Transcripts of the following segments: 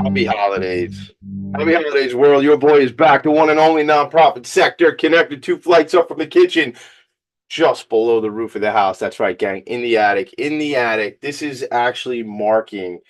Happy holidays. Happy holidays, world. Your boy is back. The one and only nonprofit sector connected 2 flights up from the kitchen, just below the roof of the house. That's right, gang. In the attic. In the attic. This is actually marking.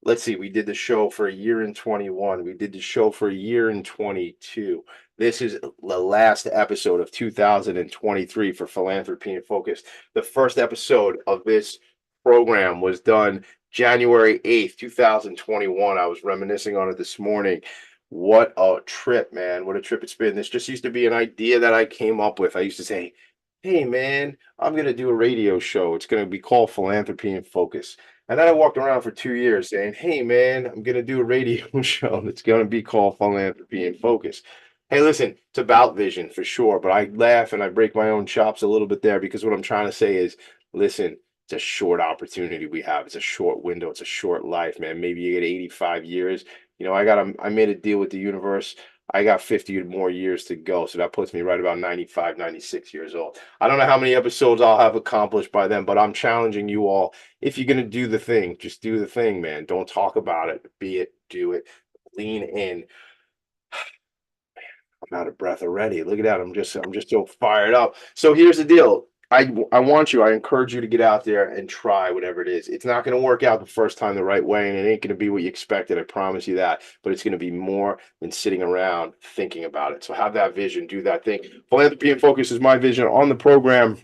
Let's see. We did the show for a year in 21. We did the show for a year in 22. This is the last episode of 2023 for Philanthropy and Focus. The first episode of this program was done January 8th, 2021. I was reminiscing on it this morning. What a trip, man. What a trip it's been. This just used to be an idea that I came up with. I used to say, hey, man, I'm going to do a radio show. It's going to be called Philanthropy and Focus. And then I walked around for 2 years saying, hey, man, I'm going to do a radio show that's going to be called Philanthropy and Focus. Hey, listen, it's about vision for sure, but I laugh and I break my own chops a little bit there because what I'm trying to say is, listen, it's a short opportunity we have. It's a short window. It's a short life, man. Maybe you get 85 years. I made a deal with the universe. I got 50 more years to go. So that puts me right about 95, 96 years old. I don't know how many episodes I'll have accomplished by then, but I'm challenging you all. If you're going to do the thing, just do the thing, man. Don't talk about it. Be it, do it. Lean in. I'm out of breath already. Look at that. I'm just so fired up. So here's the deal. I encourage you to get out there and try whatever it is. It's not going to work out the first time the right way, and it ain't going to be what you expected. I promise you that. But it's going to be more than sitting around thinking about it. So have that vision, do that thing. Philanthropy and Focus is my vision on the program.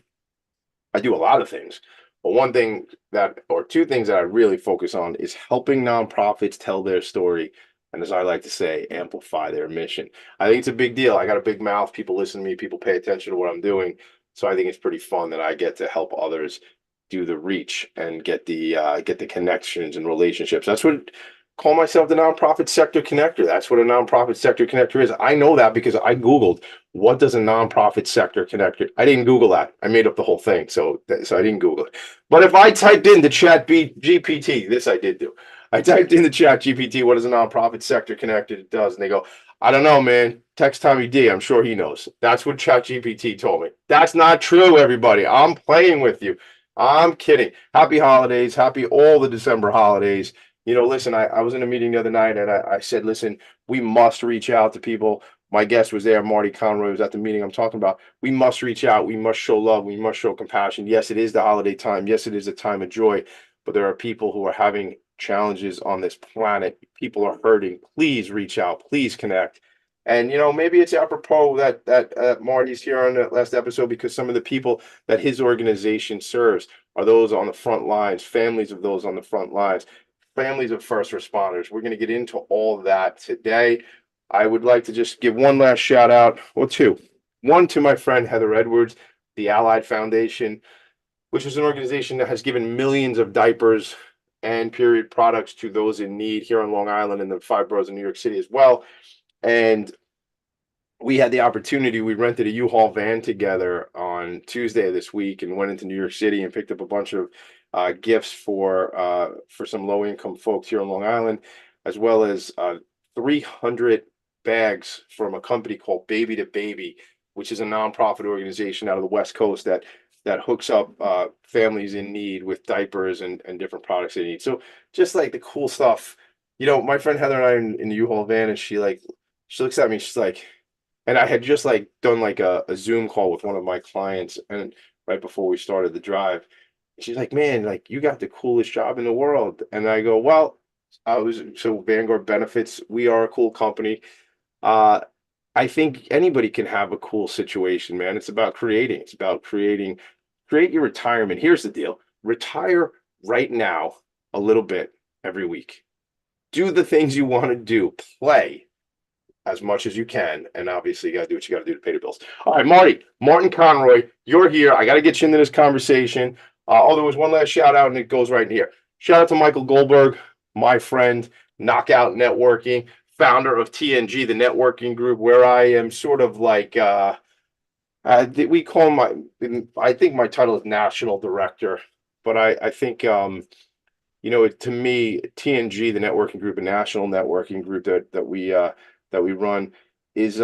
I do a lot of things, but two things that I really focus on is helping nonprofits tell their story. And as I like to say, amplify their mission. I think it's a big deal. I got a big mouth. People listen to me. People pay attention to what I'm doing. So I think it's pretty fun that I get to help others do the reach and get the connections and relationships. That's what call myself the nonprofit sector connector. That's what a nonprofit sector connector is. I know that because I Googled what does a nonprofit sector connector. I didn't Google that. I made up the whole thing. So I didn't Google it. But if I typed in the GPT, this I did do. I typed in the chat GPT, what is a nonprofit sector connector? It does. And they go, I don't know, man. Text Tommy D. I'm sure he knows. That's what ChatGPT told me. That's not true, everybody. I'm playing with you. I'm kidding. Happy holidays. Happy all the December holidays. Listen, I was in a meeting the other night and I said, listen, we must reach out to people. My guest was there. Marty Conroy was at the meeting I'm talking about. We must reach out. We must show love. We must show compassion. Yes, it is the holiday time. Yes, it is a time of joy. But there are people who are having challenges on this planet. People are hurting. Please reach out. Please connect. And maybe it's apropos that Marty's here on the last episode because some of the people that his organization serves are those on the front lines, families of those on the front lines, families of first responders. We're going to get into all of that today. I would like to just give one last shout out, or two. One to my friend Heather Edwards, the Allied Foundation, which is an organization that has given millions of diapers and period products to those in need here on Long Island and the 5 boroughs in New York City as well. And we had the opportunity, we rented a U-Haul van together on Tuesday of this week and went into New York City and picked up a bunch of gifts for some low-income folks here on Long Island, as well as 300 bags from a company called Baby to Baby, which is a nonprofit organization out of the West Coast that hooks up families in need with diapers and different products they need. So just like the cool stuff, my friend Heather and I are in the U-Haul van, and she looks at me, she's like, and I had just done a Zoom call with one of my clients, and right before we started the drive, she's like, man, you got the coolest job in the world. And I go, well, so Vanguard Benefits, we are a cool company. I think anybody can have a cool situation, man. It's about creating. Create your retirement. Here's the deal. Retire right now a little bit every week. Do the things you want to do. Play as much as you can. And obviously, you got to do what you got to do to pay the bills. All right, Martin Conroy, you're here. I got to get you into this conversation. There was one last shout out, and it goes right in here. Shout out to Michael Goldberg, my friend, Knockout Networking, founder of TNG, the networking group, where I am sort of we call I think my title is national director, but I think, to me, TNG, the networking group, a national networking group that we run is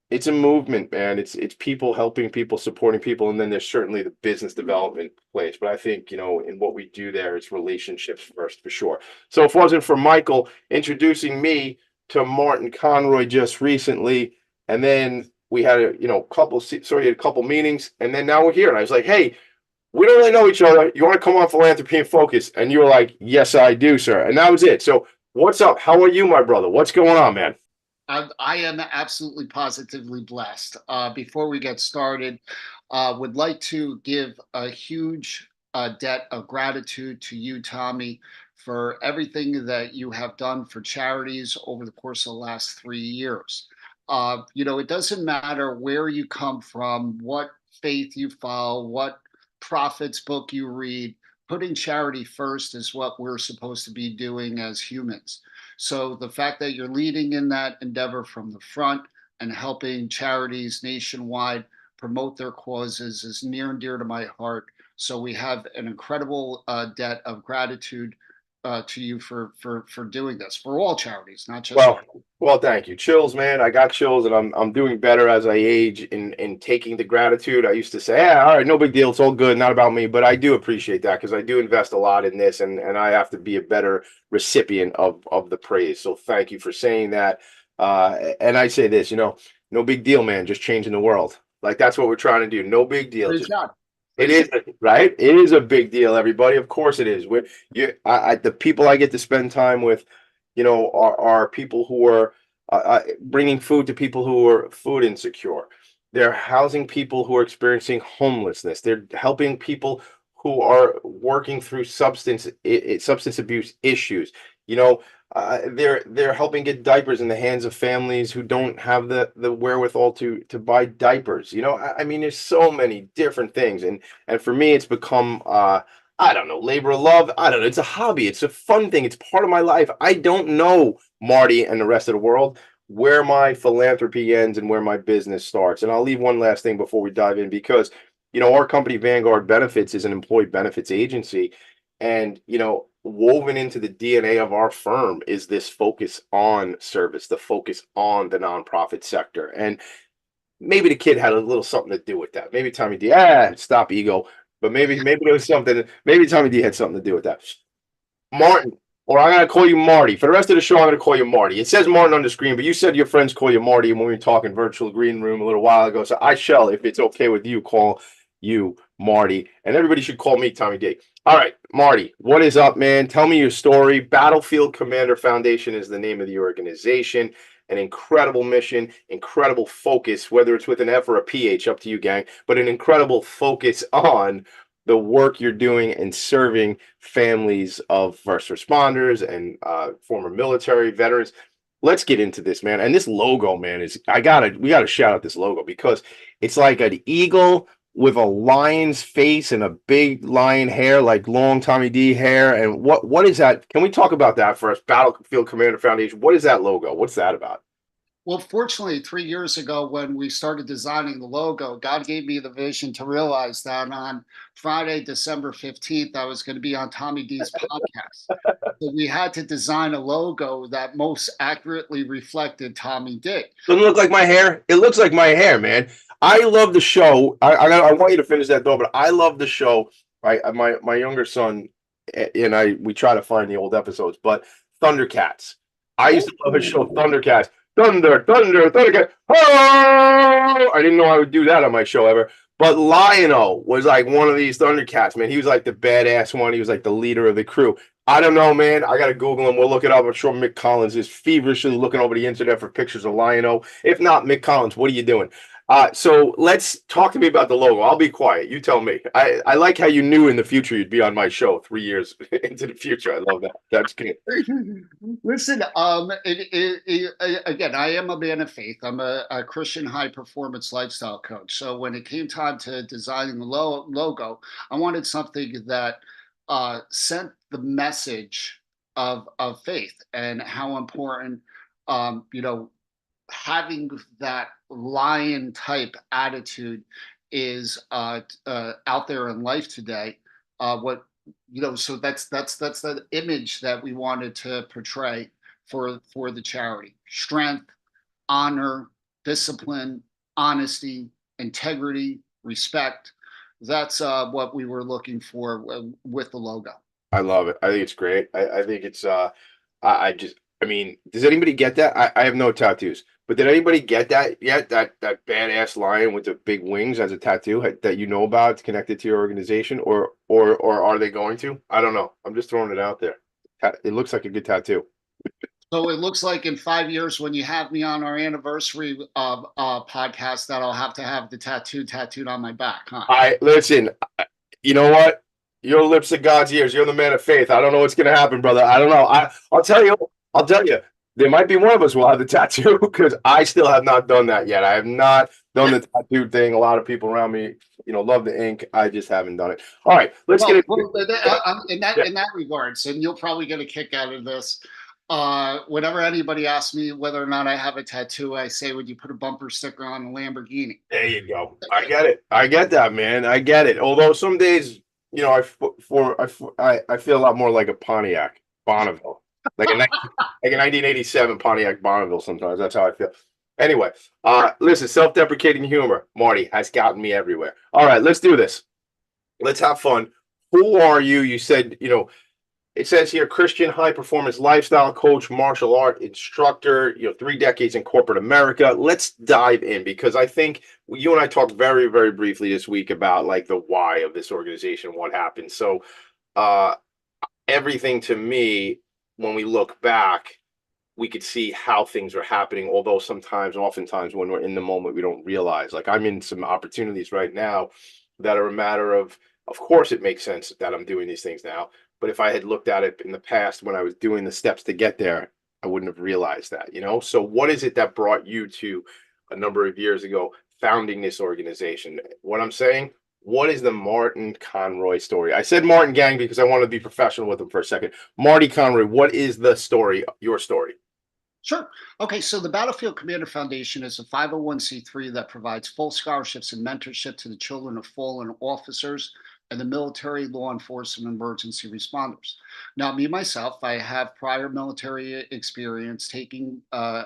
it's a movement, man. It's people helping people, supporting people, and then there's certainly the business development place. But I think, in what we do there, it's relationships first for sure. So if it wasn't for Michael introducing me to Martin Conroy just recently, and then we had a couple meetings, and then now we're here. And I was like, hey, we don't really know each other. You want to come on Philanthropy and Focus? And you were like, yes, I do, sir. And that was it. So what's up? How are you, my brother? What's going on, man? I am absolutely positively blessed. Before we get started, would like to give a huge debt of gratitude to you, Tommy, for everything that you have done for charities over the course of the last 3 years. It doesn't matter where you come from, what faith you follow, what prophets book you read. Putting charity first is what we're supposed to be doing as humans. So the fact that you're leading in that endeavor from the front and helping charities nationwide promote their causes is near and dear to my heart. So we have an incredible debt of gratitude to you for doing this for all charities, not just Well, well, thank you. Chills, man. I got chills, and I'm doing better as I age in taking the gratitude. I used to say, yeah, all right, no big deal. It's all good, not about me. But I do appreciate that because I do invest a lot in this, and I have to be a better recipient of the praise. So thank you for saying that. And I say this, no big deal, man. Just changing the world. Like that's what we're trying to do. No big deal. praise Just God. it Praise is right. It is a big deal, everybody. Of course, it is. The people I get to spend time with, are people who are bringing food to people who are food insecure. They're housing people who are experiencing homelessness. They're helping people who are working through substance abuse issues. You know, they're helping get diapers in the hands of families who don't have the wherewithal to buy diapers. I mean, there's so many different things, and for me, it's become I don't know, labor of love. I don't know. It's a hobby. It's a fun thing. It's part of my life. I don't know, Marty and the rest of the world, where my philanthropy ends and where my business starts. And I'll leave one last thing before we dive in because, our company, Vanguard Benefits, is an employee benefits agency. And, woven into the DNA of our firm is this focus on service, the focus on the nonprofit sector. And maybe the kid had a little something to do with that. Maybe Tommy D, stop ego. But maybe there was something. Maybe Tommy D had something to do with that. Martin, or I'm gonna call you Marty. For the rest of the show, I'm gonna call you Marty. It says Martin on the screen, but you said your friends call you Marty when we were talking virtual green room a little while ago. So I shall, if it's okay with you, call you Marty. And everybody should call me Tommy D. All right, Marty, what is up, man? Tell me your story. Battlefield Commander Foundation is the name of the organization. An incredible mission, incredible focus, whether it's with an F or a PH, up to you, gang, but an incredible focus on the work you're doing and serving families of first responders and former military veterans. Let's get into this, man. And this logo, man, we gotta shout out this logo because it's like an eagle with a lion's face and a big lion hair, like long Tommy D hair. And what is that? Can we talk about that first? Battlefield Commander Foundation. What is that logo? What's that about? Well, fortunately, 3 years ago, when we started designing the logo, God gave me the vision to realize that on Friday, December 15th, I was going to be on Tommy D's podcast. So we had to design a logo that most accurately reflected Tommy D. Doesn't look like my hair. It looks like my hair, man. I love the show. I want you to finish that though, but I love the show. Right, my younger son and I we try to find the old episodes, but Thundercats. I used to love his show Thundercats. Thundercats. Oh! I didn't know I would do that on my show ever. But Lion-O was like one of these Thundercats, man. He was like the badass one. He was like the leader of the crew. I don't know, man. I gotta Google him. We'll look it up. I'm sure Mick Collins is feverishly looking over the internet for pictures of Lion-O. If not, Mick Collins, what are you doing? So let's talk to me about the logo. I'll be quiet. You tell me. I like how you knew in the future you'd be on my show 3 years into the future. I love that. That's good. Listen, again, I am a man of faith. I'm a Christian high performance lifestyle coach. So when it came time to designing the logo, I wanted something that sent the message of faith and how important, having that lion type attitude is out there in life today. What so that's the image that we wanted to portray for the charity: strength, honor, discipline, honesty, integrity, respect. That's what we were looking for with the logo. I love it. I think it's great. I think it's I just I mean, does anybody get that? I have no tattoos, but did anybody get that yet? That badass lion with the big wings as a tattoo that you know about, it's connected to your organization, or are they going to? I don't know. I'm just throwing it out there. It looks like a good tattoo. So it looks like in 5 years, when you have me on our anniversary podcast, that I'll have to have the tattooed on my back, huh? I listen. You know what? Your lips are God's ears. You're the man of faith. I don't know what's gonna happen, brother. I don't know. I'll tell you. I'll tell you. There might be one of us will have the tattoo because I still have not done that yet. I have not done the tattoo thing. A lot of people around me, love the ink. I just haven't done it. All right, let's get it. In that regards, and you'll probably get a kick out of this. Whenever anybody asks me whether or not I have a tattoo, I say, "Would you put a bumper sticker on a Lamborghini?" There you go. I get it. I get that, man. I get it. Although some days, I feel a lot more like a Pontiac Bonneville, like a 1987 Pontiac Bonneville. Sometimes that's how I feel. Anyway, listen, self-deprecating humor, Marty, has gotten me everywhere. All right, let's do this. Let's have fun. Who are you? You said, it says here, Christian high performance lifestyle coach, martial art instructor, 3 decades in corporate America. Let's dive in because I think you and I talked very, very briefly this week about like the why of this organization, what happened. So everything to me, when we look back, we could see how things are happening, although oftentimes when we're in the moment, we don't realize. Like I'm in some opportunities right now that are a matter of course, it makes sense that I'm doing these things now. But if I had looked at it in the past when I was doing the steps to get there, I wouldn't have realized that, So what is it that brought you to a number of years ago founding this organization? What I'm saying, what is the Martin Conroy story? I said Martin Gang because I want to be professional with him for a second. Marty Conroy, what is the story, your story? Sure. Okay, so the Battlefield Commander Foundation is a 501c3 that provides full scholarships and mentorship to the children of fallen officers and the military, law enforcement, emergency responders. Now, me myself, I have prior military experience taking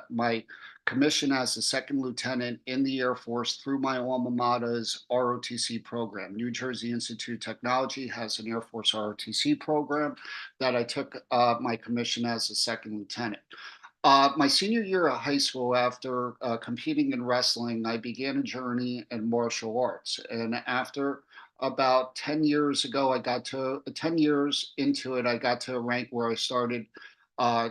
my commission as a second lieutenant in the Air Force through my alma mater's ROTC program. New Jersey Institute of Technology has an Air Force ROTC program that I took my commission as a second lieutenant. My senior year of high school, after competing in wrestling, I began a journey in martial arts. And after about 10 years ago, 10 years into it, I got to a rank where I started uh,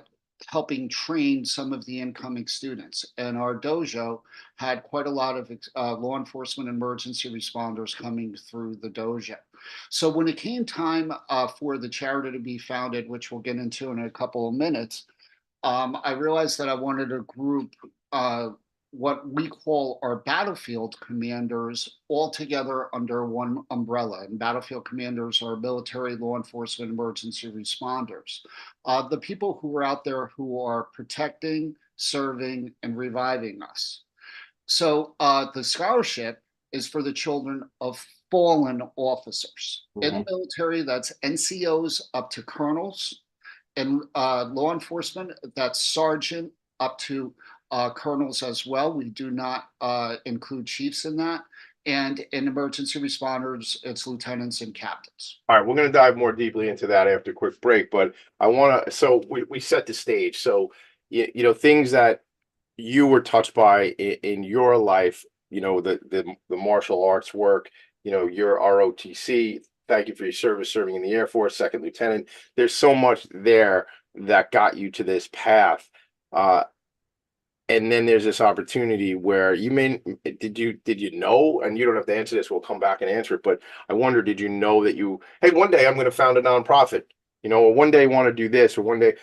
helping train some of the incoming students. And our dojo had quite a lot of law enforcement emergency responders coming through the dojo. So when it came time for the charity to be founded, which we'll get into in a couple of minutes, I realized that I wanted to group what we call our battlefield commanders all together under one umbrella. And battlefield commanders are military, law enforcement, emergency responders. The people who are out there who are protecting, serving, and reviving us. So the scholarship is for the children of fallen officers. In the military, that's NCOs up to colonels. In law enforcement, that's sergeant up to colonels as well. We do not include chiefs in that. And in emergency responders, it's lieutenants and captains. All right, we're going to dive more deeply into that after a quick break, but I want to, so we set the stage. So, things that you were touched by in your life, the martial arts work, your ROTC. Thank you for your service, serving in the Air Force, second lieutenant. There's so much there that got you to this path. And then there's this opportunity where did you know, and you don't have to answer this, we'll come back and answer it, but I wonder, did you know that hey, one day I'm going to found a nonprofit, or one day I want to do this, or one day,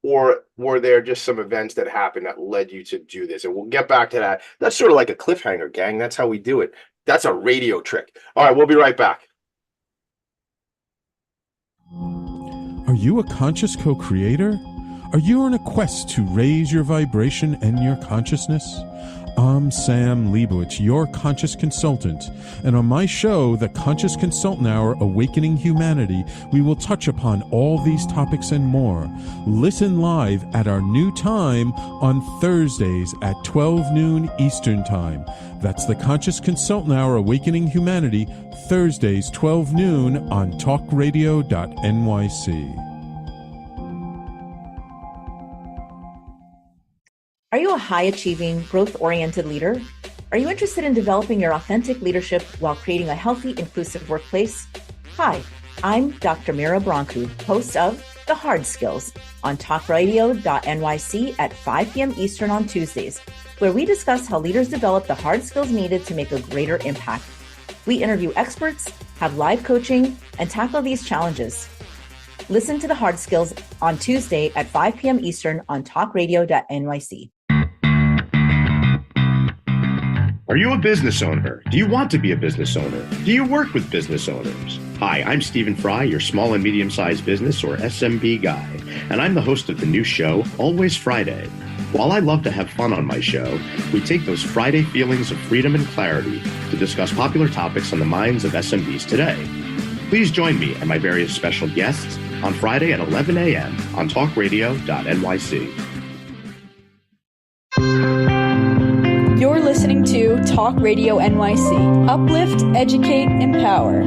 or were there just some events that happened that led you to do this? And we'll get back to that. That's sort of like a cliffhanger, gang. That's how we do it. That's a radio trick. All right, we'll be right back. Are you a conscious co-creator? Are you on a quest to raise your vibration and your consciousness? I'm Sam Leibowitz, your conscious consultant, and on my show, The Conscious Consultant Hour Awakening Humanity, we will touch upon all these topics and more. Listen live at our new time on Thursdays at 12 noon Eastern Time. That's The Conscious Consultant Hour Awakening Humanity, Thursdays 12 noon on talkradio.nyc. Are you a high-achieving, growth-oriented leader? Are you interested in developing your authentic leadership while creating a healthy, inclusive workplace? Hi, I'm Dr. Mira Brancu, host of The Hard Skills on talkradio.nyc at 5 p.m. Eastern on Tuesdays, where we discuss how leaders develop the hard skills needed to make a greater impact. We interview experts, have live coaching, and tackle these challenges. Listen to The Hard Skills on Tuesday at 5 p.m. Eastern on talkradio.nyc. Are you a business owner? Do you want to be a business owner? Do you work with business owners? Hi, I'm Stephen Fry, your small and medium-sized business or SMB guy, and I'm the host of the new show, Always Friday. While I love to have fun on my show, we take those Friday feelings of freedom and clarity to discuss popular topics on the minds of SMBs today. Please join me and my various special guests on Friday at 11 a.m. on talkradio.nyc. You're listening to Talk Radio NYC. Uplift, educate, empower.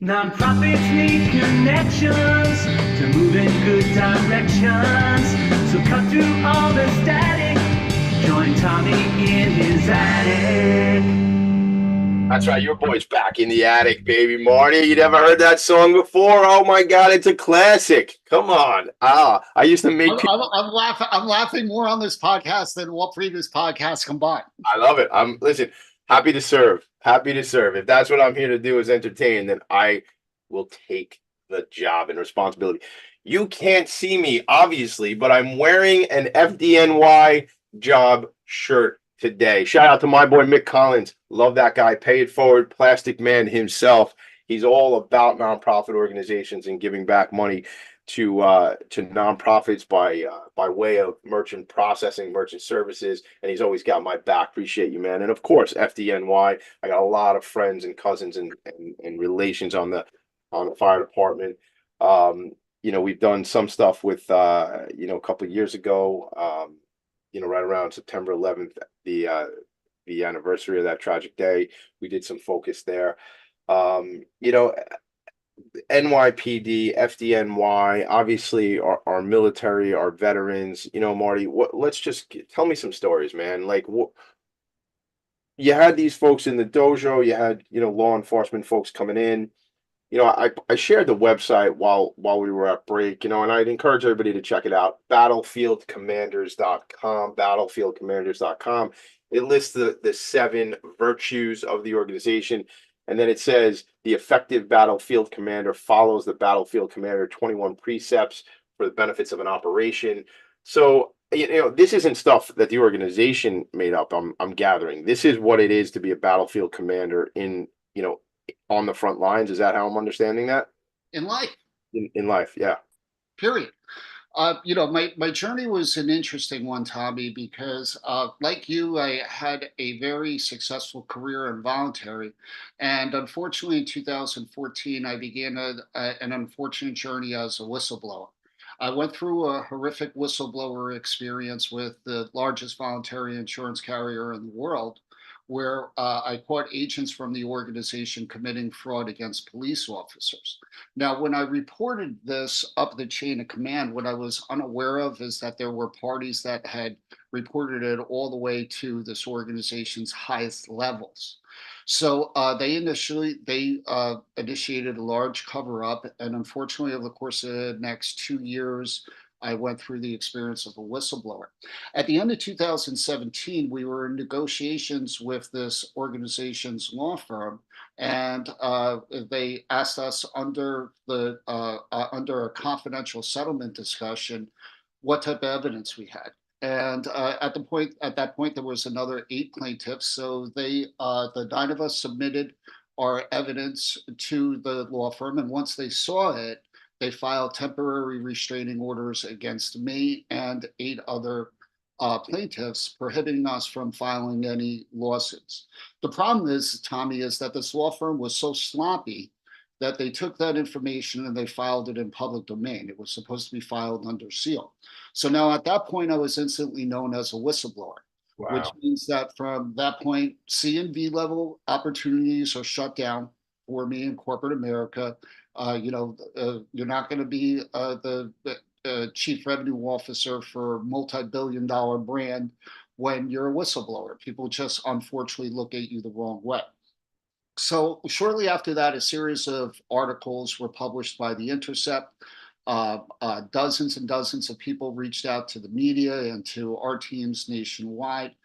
Nonprofits need connections to move in good directions. So cut through all the static. Join Tommy in his attic. That's right, your boy's back in the attic, baby. Marty, you never heard that song before? Oh my God, it's a classic. Come on. I used to make people. I'm laughing more on this podcast than all previous podcasts combined. I love it. Listen, happy to serve. Happy to serve. If that's what I'm here to do is entertain, then I will take the job and responsibility. You can't see me, obviously, but I'm wearing an FDNY job shirt today. Shout out to my boy Mick Collins. Love that guy. Pay it forward, plastic man himself. He's all about nonprofit organizations and giving back money to nonprofits by way of merchant processing, merchant services, and he's always got my back. Appreciate you, man. And of course, FDNY. I got a lot of friends and cousins and relations on the fire department. We've done some stuff with a couple of years ago. Right around September 11th, the anniversary of that tragic day, we did some focus there. NYPD, FDNY, obviously our military, our veterans, Marty, let's just tell me some stories, man. Like you had these folks in the dojo, you had, law enforcement folks coming in. I shared the website while we were at break, and I'd encourage everybody to check it out. Battlefieldcommanders.com. It lists the 7 virtues of the organization. And then it says the effective battlefield commander follows the battlefield commander 21 precepts for the benefits of an operation. So, this isn't stuff that the organization made up. I'm gathering. This is what it is to be a battlefield commander in, on the front lines. Is that how I'm understanding that? In life. In life, yeah. Period. My journey was an interesting one, Tommy, because like you, I had a very successful career in voluntary. And unfortunately, in 2014, I began an unfortunate journey as a whistleblower. I went through a horrific whistleblower experience with the largest voluntary insurance carrier in the world, where I caught agents from the organization committing fraud against police officers. Now, when I reported this up the chain of command, what I was unaware of is that there were parties that had reported it all the way to this organization's highest levels. So they initiated a large cover-up, and unfortunately, over the course of the next 2 years, I went through the experience of a whistleblower. At the end of 2017, we were in negotiations with this organization's law firm, and they asked us under a confidential settlement discussion what type of evidence we had. And at that point, there was another 8 plaintiffs. So the 9 of us submitted our evidence to the law firm, and once they saw it, they filed temporary restraining orders against me and 8 other plaintiffs, prohibiting us from filing any lawsuits. The problem is, Tommy, is that this law firm was so sloppy that they took that information and they filed it in public domain. It was supposed to be filed under seal. So now at that point, I was instantly known as a whistleblower, which Wow. means that from that point, C and B level opportunities are shut down for me in corporate America. You're not going to be the chief revenue officer for a multi-billion-dollar brand when you're a whistleblower. People just unfortunately look at you the wrong way. So shortly after that, a series of articles were published by The Intercept. Dozens and dozens of people reached out to the media and to our teams nationwide.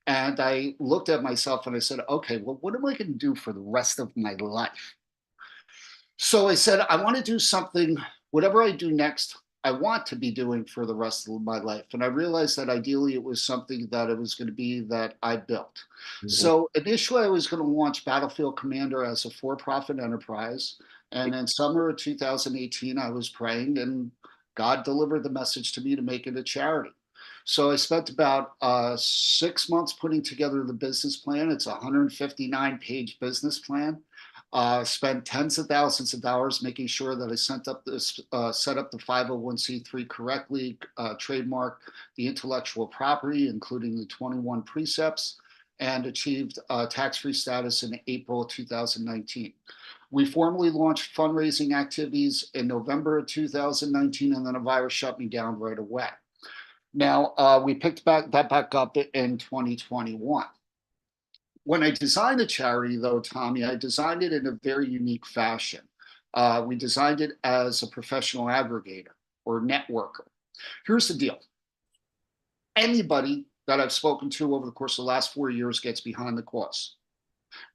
And I looked at myself and I said, okay, well, what am I going to do for the rest of my life? So I said, I want to do something, whatever I do next, I want to be doing for the rest of my life. And I realized that ideally it was something that it was going to be that I built. So initially I was going to launch Battlefield Commander as a for-profit enterprise. And in summer of 2018, I was praying and God delivered the message to me to make it a charity. So I spent about 6 months putting together the business plan. It's a 159-page business plan. Spent tens of thousands of dollars making sure that I set up the 501c3 correctly, trademarked the intellectual property, including the 21 precepts, and achieved tax-free status in April 2019. We formally launched fundraising activities in November of 2019, and then a virus shut me down right away. Now, we picked that back up in 2021. When I designed the charity, though, Tommy, I designed it in a very unique fashion. We designed it as a professional aggregator or networker. Here's the deal. Anybody that I've spoken to over the course of the last 4 years gets behind the cause.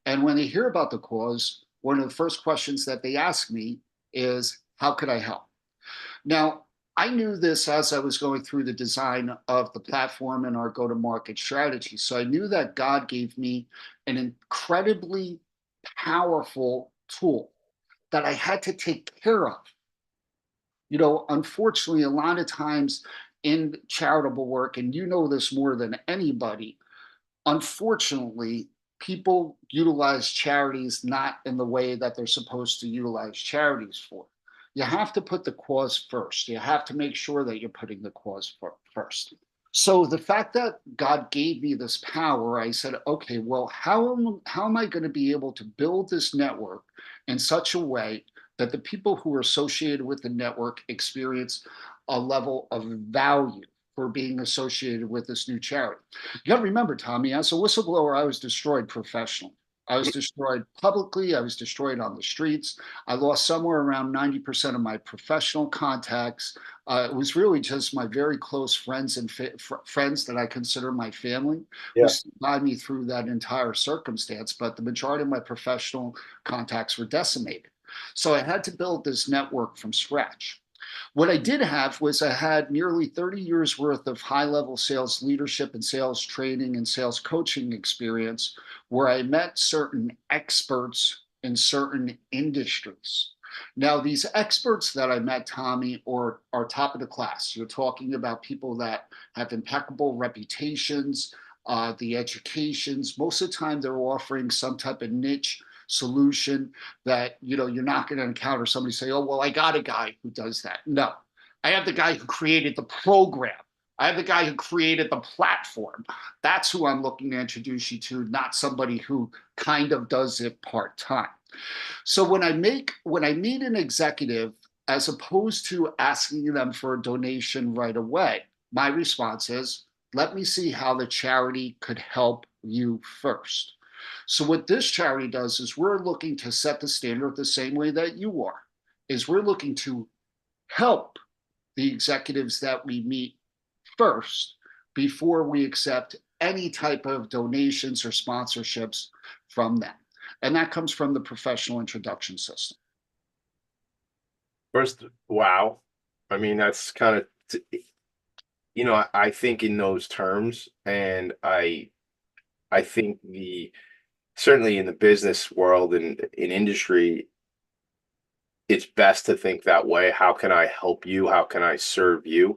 And when they hear about the cause, one of the first questions that they ask me is, how could I help? Now, I knew this as I was going through the design of the platform and our go-to-market strategy. So I knew that God gave me an incredibly powerful tool that I had to take care of. You know, unfortunately, a lot of times in charitable work, and you know this more than anybody, unfortunately, people utilize charities not in the way that they're supposed to utilize charities for. You have to put the cause first. You have to make sure that you're putting the cause first. So the fact that God gave me this power, I said, okay, well, how am I going to be able to build this network in such a way that the people who are associated with the network experience a level of value for being associated with this new charity? You got to remember, Tommy, as a whistleblower, I was destroyed professionally. I was destroyed publicly. I was destroyed on the streets. I lost somewhere around 90% of my professional contacts. It was really just my very close friends and friends that I consider my family who stood by me through that entire circumstance. But the majority of my professional contacts were decimated. So I had to build this network from scratch. What I did have was I had nearly 30 years worth of high-level sales leadership and sales training and sales coaching experience where I met certain experts in certain industries. Now, these experts that I met, Tommy, are top of the class. You're talking about people that have impeccable reputations, the educations. Most of the time, they're offering some type of niche solution that, you know, you're not going to encounter somebody say, oh, well, I got a guy who does that. No, I have the guy who created the program. I have the guy who created the platform. That's who I'm looking to introduce you to, not somebody who kind of does it part-time. So when I meet an executive, as opposed to asking them for a donation right away, my response is, let me see how the charity could help you first. So what this charity does is we're looking to set the standard the same way that you are, is we're looking to help the executives that we meet first before we accept any type of donations or sponsorships from them. And that comes from the professional introduction system. First, wow. I mean, that's kind of, I think in those terms, and I think certainly in the business world and in industry, it's best to think that way. How can I help you? How can I serve you?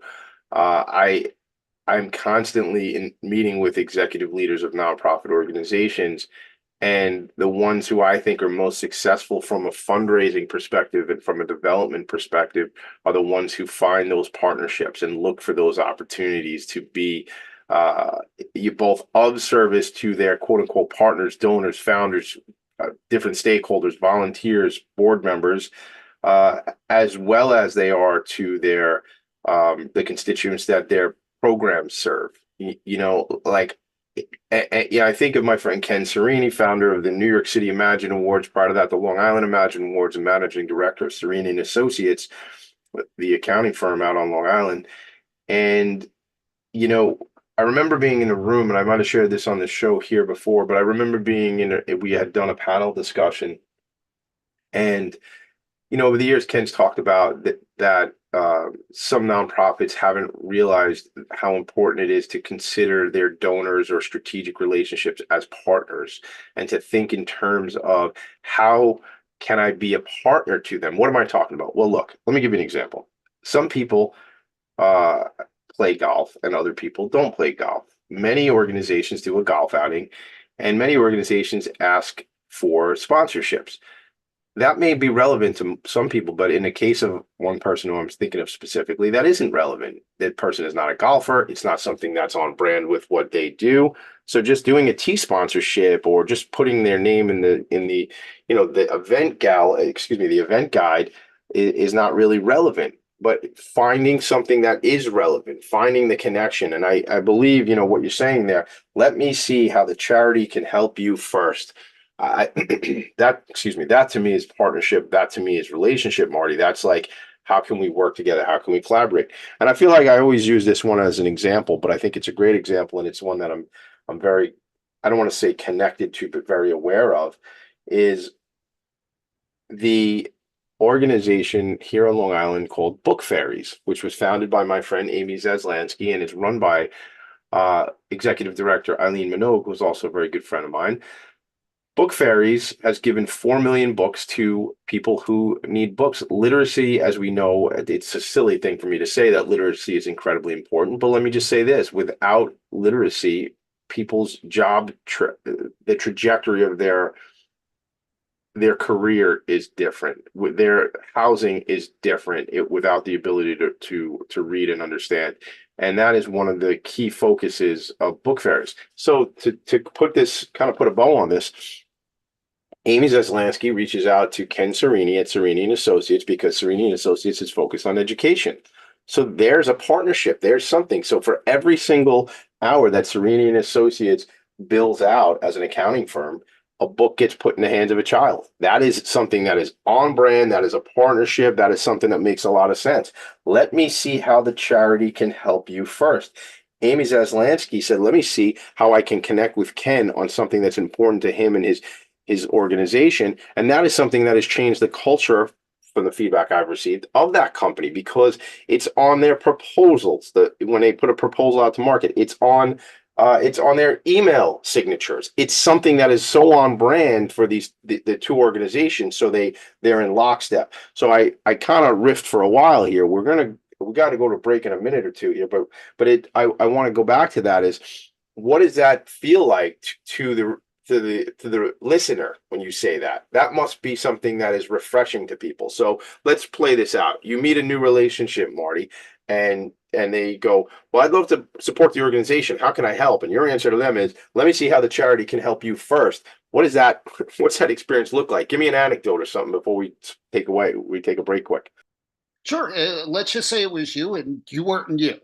I'm constantly in meeting with executive leaders of nonprofit organizations, and the ones who I think are most successful from a fundraising perspective and from a development perspective are the ones who find those partnerships and look for those opportunities to be you both of service to their quote unquote partners, donors, founders, different stakeholders, volunteers, board members, as well as they are to their the constituents that their programs serve. Like yeah, I think of my friend Ken Serini, founder of the New York City Imagine Awards, prior to that, the Long Island Imagine Awards, and managing director of Serini and Associates, the accounting firm out on Long Island. And, you know, I remember being in a room, and I might have shared this on the show here before, but I remember we had done a panel discussion. And over the years, Ken's talked about that some nonprofits haven't realized how important it is to consider their donors or strategic relationships as partners, and to think in terms of how can I be a partner to them? What am I talking about? Well, look, let me give you an example. Some people uh, play golf and other people don't play golf. Many organizations do a golf outing, and many organizations ask for sponsorships. That may be relevant to some people, but in the case of one person who I'm thinking of specifically, that isn't relevant. That person is not a golfer. It's not something that's on brand with what they do. So just doing a tea sponsorship or just putting their name in the event guide is not really relevant. But finding something that is relevant, finding the connection. And I believe, what you're saying there. Let me see how the charity can help you first. I that to me is partnership. That to me is relationship, Marty. That's like, how can we work together? How can we collaborate? And I feel like I always use this one as an example, but I think it's a great example, and it's one that I'm very, I don't want to say connected to, but very aware of, is the organization here on Long Island called Book Fairies, which was founded by my friend Amy Zaslansky and is run by executive director Eileen Minogue, who is also a very good friend of mine. Book Fairies has given 4 million books to people who need books. Literacy, as we know, it's a silly thing for me to say that literacy is incredibly important, but let me just say this: without literacy, people's the trajectory of their career is different. Their housing is different without the ability to read and understand. And that is one of the key focuses of Book Fairies. So to put a bow on this, Amy Zaslansky reaches out to Ken Serini at Serini and Associates, because Serini and Associates is focused on education. So there's a partnership. There's something. So for every single hour that Serini and Associates bills out as an accounting firm, a book gets put in the hands of a child. That is something that is on brand. That is a partnership. That is something that makes a lot of sense. Let me see how the charity can help you first. Amy Zaslansky said, let me see how I can connect with Ken on something that's important to him and his organization. And that is something that has changed the culture, from the feedback I've received, of that company, because it's on their proposals. When they put a proposal out to market, it's on their email signatures. It's something that is so on brand for the two organizations, so they're in lockstep. So I kind of riffed for a while here. We got to go to break in a minute or two here, but I want to go back to that. Is what does that feel like to the listener when you say that? That must be something that is refreshing to people. So let's play this out. You meet a new relationship, Marty, and they go, well, I'd love to support the organization. How can I help? And your answer to them is, let me see how the charity can help you first. What's that experience look like? Give me an anecdote or something before we take a break quick. Sure. Let's just say it was you and you weren't you.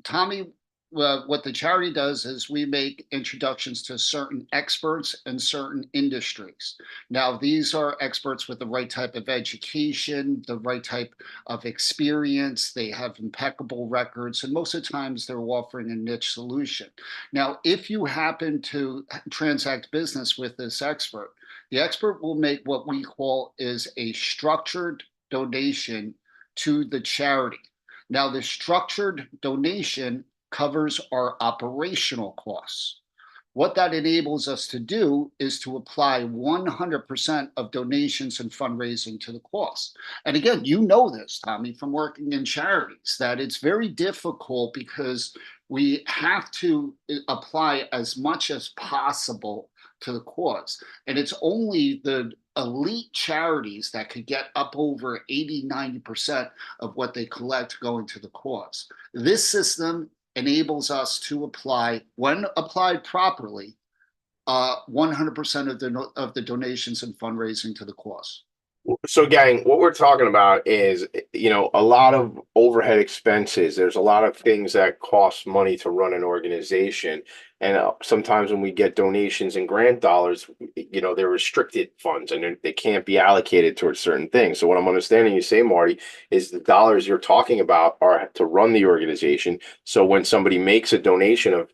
Tommy, what the charity does is we make introductions to certain experts in certain industries. Now, these are experts with the right type of education, the right type of experience. They have impeccable records, and most of the times they're offering a niche solution. Now, if you happen to transact business with this expert, the expert will make what we call is a structured donation to the charity. Now, the structured donation covers our operational costs. What that enables us to do is to apply 100% of donations and fundraising to the cost. And again, you know this, Tommy, from working in charities, that it's very difficult because we have to apply as much as possible to the cause. And it's only the elite charities that could get up over 80-90% of what they collect going to the cause. This system enables us to apply, when applied properly, 100% of the donations and fundraising to the cause. So, gang, what we're talking about is, a lot of overhead expenses. There's a lot of things that cost money to run an organization. And sometimes when we get donations and grant dollars, they're restricted funds and they can't be allocated towards certain things. So what I'm understanding you say, Marty, is the dollars you're talking about are to run the organization. So when somebody makes a donation of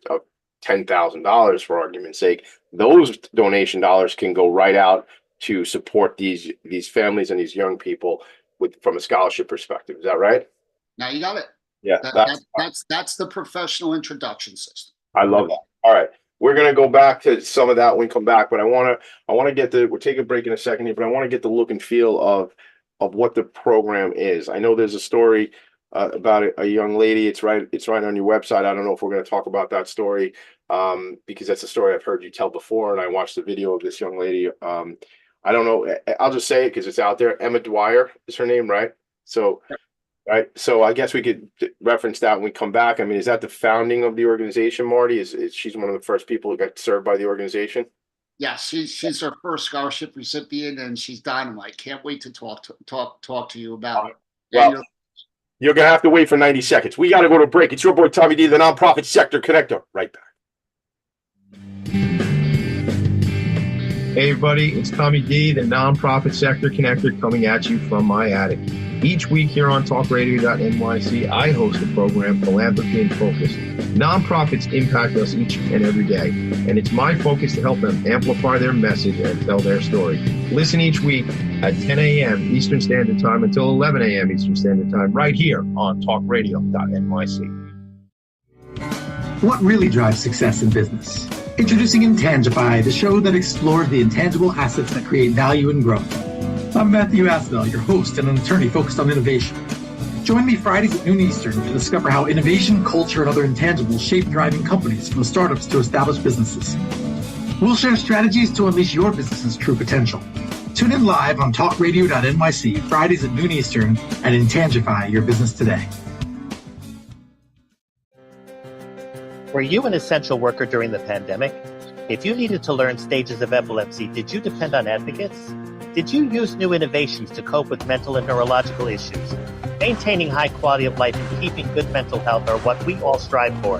$10,000, for argument's sake, those donation dollars can go right out to support these families and these young people from a scholarship perspective. Is that right? Now you got it. Yeah, that's the professional introduction system. I love that. All right, we're gonna go back to some of that when we come back, but I want to get we'll take a break in a second here, but I want to get the look and feel of what the program is. I know there's a story about a young lady. It's right on your website. I don't know if we're going to talk about that story because that's a story I've heard you tell before, and I watched the video of this young lady. I don't know. I'll just say it because it's out there. Emma Dwyer is her name, right? So, right. So I guess we could reference that when we come back. I mean, is that the founding of the organization, Marty? Is she's one of the first people who got served by the organization? Yeah, she's our first scholarship recipient, and she's dynamite. Can't wait to talk to you about it. Well, you're gonna have to wait for 90 seconds. We got to go to a break. It's your boy Tommy D, the nonprofit sector connector. Right back. Hey everybody, it's Tommy D, the nonprofit sector connector, coming at you from my attic. Each week here on talkradio.nyc, I host the program Philanthropy and Focus. Nonprofits impact us each and every day, and it's my focus to help them amplify their message and tell their story. Listen each week at 10 a.m. Eastern Standard Time until 11 a.m. Eastern Standard Time, right here on talkradio.nyc. What really drives success in business? Introducing Intangify, the show that explores the intangible assets that create value and growth. I'm Matthew Asbell, your host and an attorney focused on innovation. Join me Fridays at noon Eastern to discover how innovation, culture, and other intangibles shape thriving companies from startups to established businesses. We'll share strategies to unleash your business's true potential. Tune in live on talkradio.nyc, Fridays at noon Eastern, and Intangify your business today. Were you an essential worker during the pandemic? If you needed to learn stages of epilepsy, did you depend on advocates? Did you use new innovations to cope with mental and neurological issues? Maintaining high quality of life and keeping good mental health are what we all strive for.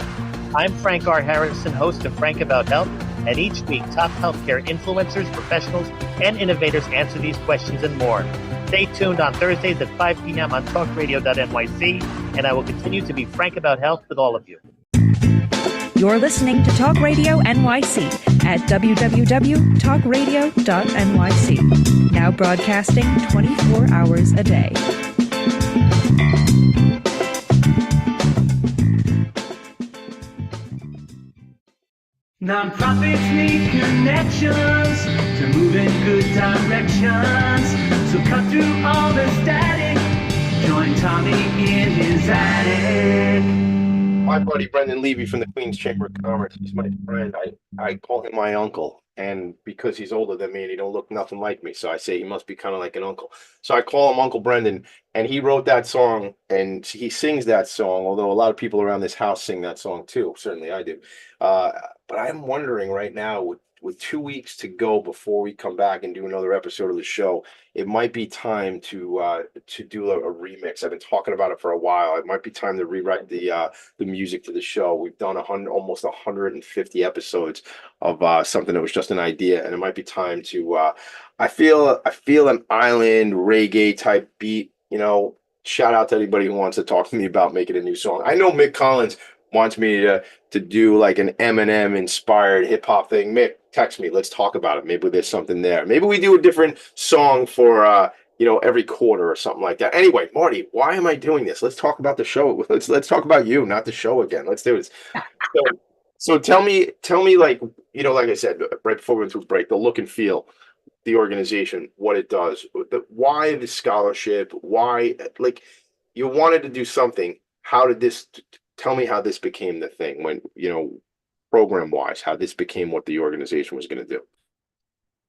I'm Frank R. Harrison, host of Frank About Health, and each week top healthcare influencers, professionals, and innovators answer these questions and more. Stay tuned on Thursdays at 5 p.m. on talkradio.nyc, and I will continue to be frank about health with all of you. You're listening to Talk Radio NYC at www.talkradio.nyc. Now broadcasting 24 hours a day. Nonprofits need connections to move in good directions. So cut through all the static. Join Tommy in his attic. My buddy Brendan Levy from the Queens Chamber of Commerce. He's my friend. I call him my uncle, and because he's older than me and he don't look nothing like me, so I say he must be kind of like an uncle. So I call him Uncle Brendan, and he wrote that song and he sings that song. Although a lot of people around this house sing that song too. Certainly I do. But I'm wondering right now, with 2 weeks to go before we come back and do another episode of the show, it might be time to do a remix. I've been talking about it for a while. It might be time to rewrite the music to the show. We've done almost 150 episodes of something that was just an idea, and it might be time to. I feel an island reggae type beat. Shout out to anybody who wants to talk to me about making a new song. I know Mick Collins wants me to do like an Eminem inspired hip hop thing. Mick, text me. Let's talk about it. Maybe there's something there. Maybe we do a different song for every quarter or something like that. Anyway, Marty, why am I doing this? Let's talk about the show. Let's talk about you, not the show again. Let's do this. So, so tell me, like, like I said right before we went through break, the look and feel, the organization, what it does, why the scholarship, why, like, you wanted to do something. How did this? Tell me how this became the thing when, program wise, how this became what the organization was going to do.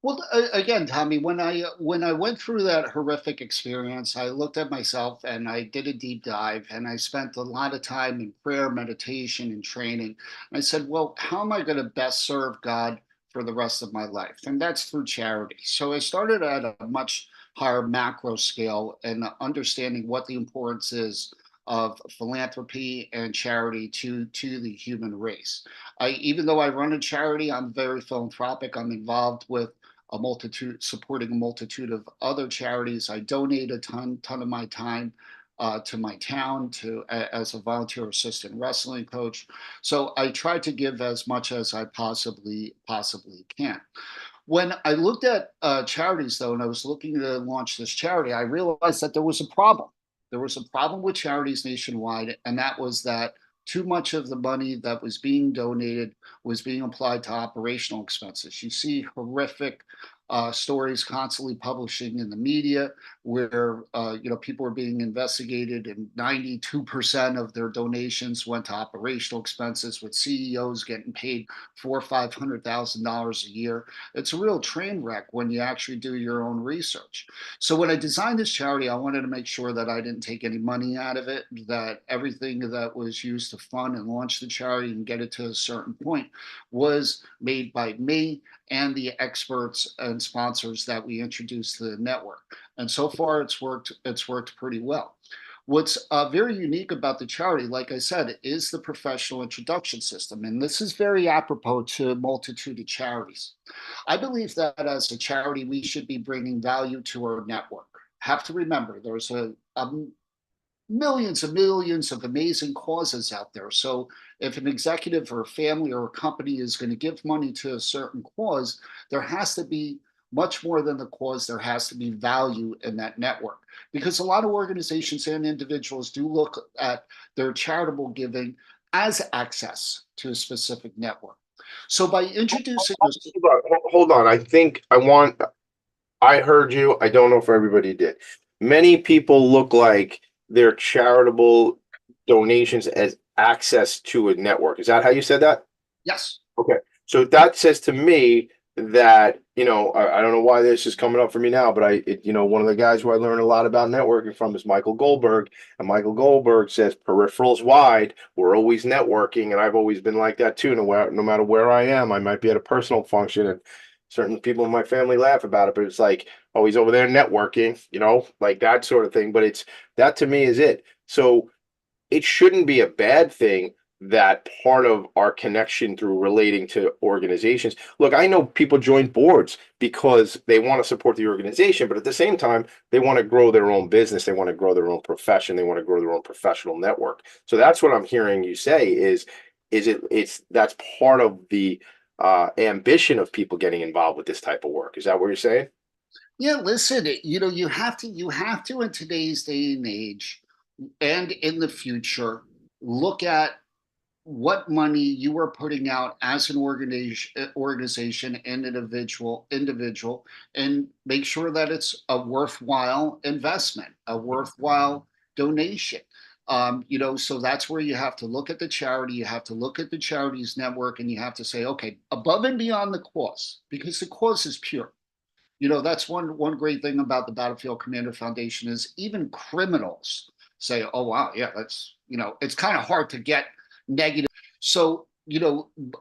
Well, again, Tommy, when I went through that horrific experience, I looked at myself and I did a deep dive, and I spent a lot of time in prayer, meditation, and training. And I said, well, how am I going to best serve God for the rest of my life? And that's through charity. So I started at a much higher macro scale and understanding what the importance is of philanthropy and charity to the human race. Even though I run a charity, I'm very philanthropic. I'm involved with supporting a multitude of other charities. I donate a ton of my time to my town as a volunteer assistant wrestling coach. So I try to give as much as I possibly can. When I looked at charities, though, and I was looking to launch this charity, I realized that there was a problem. There was a problem with charities nationwide, and that was that too much of the money that was being donated was being applied to operational expenses. You see horrific stories constantly publishing in the media where people are being investigated, and 92% of their donations went to operational expenses, with CEOs getting paid $400,000-500,000 a year. It's a real train wreck when you actually do your own research. So when I designed this charity, I wanted to make sure that I didn't take any money out of it, that everything that was used to fund and launch the charity and get it to a certain point was made by me and the experts and sponsors that we introduced to the network. And so far, it's worked pretty well. What's very unique about the charity, like I said, is the professional introduction system. And this is very apropos to a multitude of charities. I believe that as a charity, we should be bringing value to our network. Have to remember, there's millions and millions of amazing causes out there. So if an executive or a family or a company is going to give money to a certain cause, there has to be much more than the cause. There has to be value in that network, because a lot of organizations and individuals do look at their charitable giving as access to a specific network. So by introducing this, Hold on. I heard you. I don't know if everybody did. Many people look like their charitable donations as access to a network. Is that how you said that? yes, Okay. So that says to me that, I don't know why this is coming up for me now, but one of the guys who I learned a lot about networking from is Michael Goldberg. And Michael Goldberg says peripherals wide, we're always networking. And I've always been like that too. No matter where I am, I might be at a personal function and certain people in my family laugh about it, but it's like, oh, he's over there networking, like that sort of thing. But that to me is it. So it shouldn't be a bad thing that part of our connection through relating to organizations. Look, I know people join boards because they want to support the organization, but at the same time, they want to grow their own business. They want to grow their own profession. They want to grow their own professional network. So that's what I'm hearing you say that's part of the ambition of people getting involved with this type of work. Is that what you're saying? yeah, listen, you have to in today's day and age and in the future, look at what money you are putting out as an organization and individual, and make sure that it's a worthwhile investment, a worthwhile donation. So that's where you have to look at the charity, you have to look at the charities network, and you have to say, okay, above and beyond the cause, because the cause is pure. That's one great thing about the Battlefield Commander Foundation is even criminals say, oh wow, yeah, that's it's kind of hard to get negative. So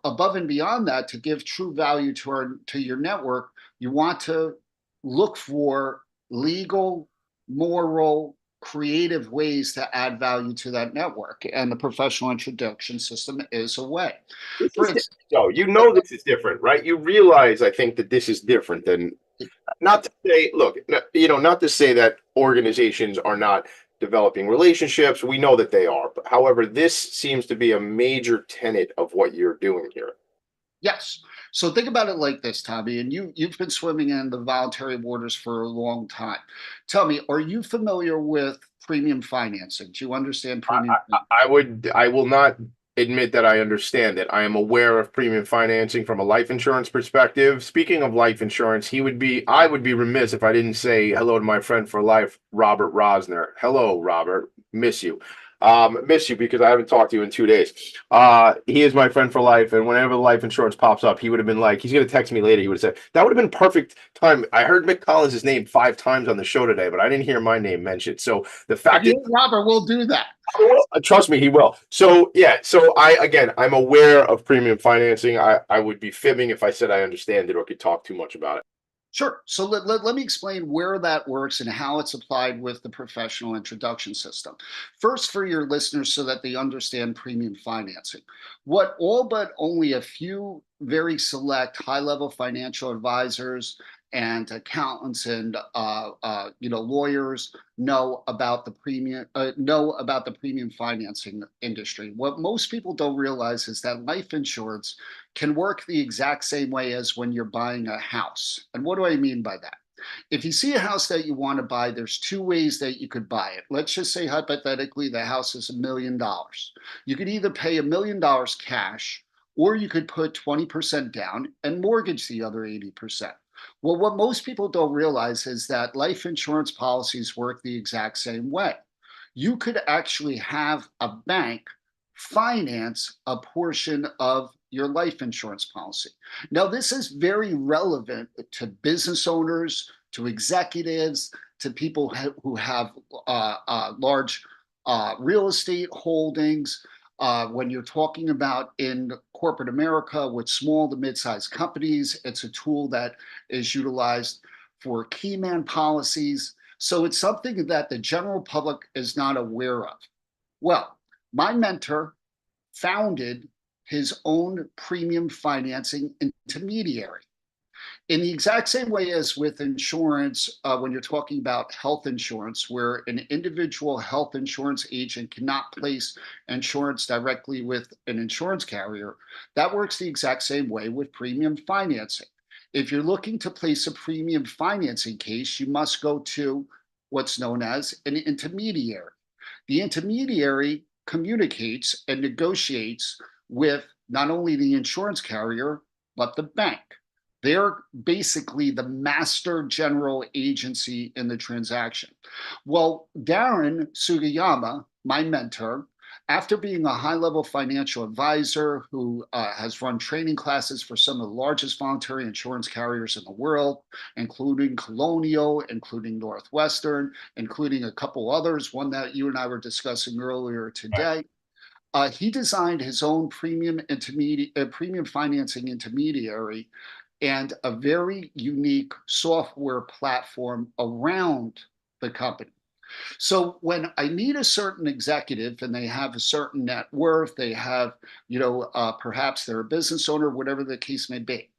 above and beyond that, to give true value to your network, you want to look for legal, moral, creative ways to add value to that network, and the professional introduction system is a way. For instance, So this is different, right? You realize, I think, that this is different than, not to say, look, not to say that organizations are not developing relationships. We know that they are, but however, this seems to be a major tenet of what you're doing here. yes. So think about it like this, Tommy, and you've been swimming in the voluntary waters for a long time. Tell me, are you familiar with premium financing? Do you understand premium? I will not admit that I understand it. I am aware of premium financing from a life insurance perspective. Speaking of life insurance, I would be remiss if I didn't say hello to my friend for life, Robert Rosner. Hello, Robert. Miss you. Miss you because I haven't talked to you in 2 days. He is my friend for life, and whenever the life insurance pops up, he would have been like, he's gonna text me later. He would have said, that would have been perfect time. I heard Mick Collins' name 5 times on the show today, but I didn't hear my name mentioned. So the fact that Robert will do that. trust me, he will. So yeah, I'm aware of premium financing. I would be fibbing if I said I understand it or could talk too much about it. Sure. So let me explain where that works and how it's applied with the professional introduction system. First, for your listeners, so that they understand premium financing. What all but only a few very select high level financial advisors and accountants and lawyers know about the premium financing industry. What most people don't realize is that life insurance can work the exact same way as when you're buying a house. And what do I mean by that? If you see a house that you want to buy, there's two ways that you could buy it. Let's just say hypothetically the house is $1 million. You could either pay $1 million cash, or you could put 20% down and mortgage the other 80%. Well, what most people don't realize is that life insurance policies work the exact same way. You could actually have a bank finance a portion of your life insurance policy. Now, this is very relevant to business owners, to executives, to people who have large real estate holdings. When you're talking about in corporate America with small to mid-sized companies, it's a tool that is utilized for key man policies. So it's something that the general public is not aware of. Well, my mentor founded his own premium financing intermediary. In the exact same way as with insurance, when you're talking about health insurance, where an individual health insurance agent cannot place insurance directly with an insurance carrier, that works the exact same way with premium financing. If you're looking to place a premium financing case, you must go to what's known as an intermediary. The intermediary communicates and negotiates with not only the insurance carrier, but the bank. They're basically the master general agency in the transaction. Well, Darren Sugiyama, my mentor, after being a high-level financial advisor who has run training classes for some of the largest voluntary insurance carriers in the world, including Colonial, including Northwestern, including a couple others, one that you and I were discussing earlier today, he designed his own premium financing intermediary and a very unique software platform around the company. So when I meet a certain executive and they have a certain net worth, they have, perhaps they're a business owner, whatever the case may be,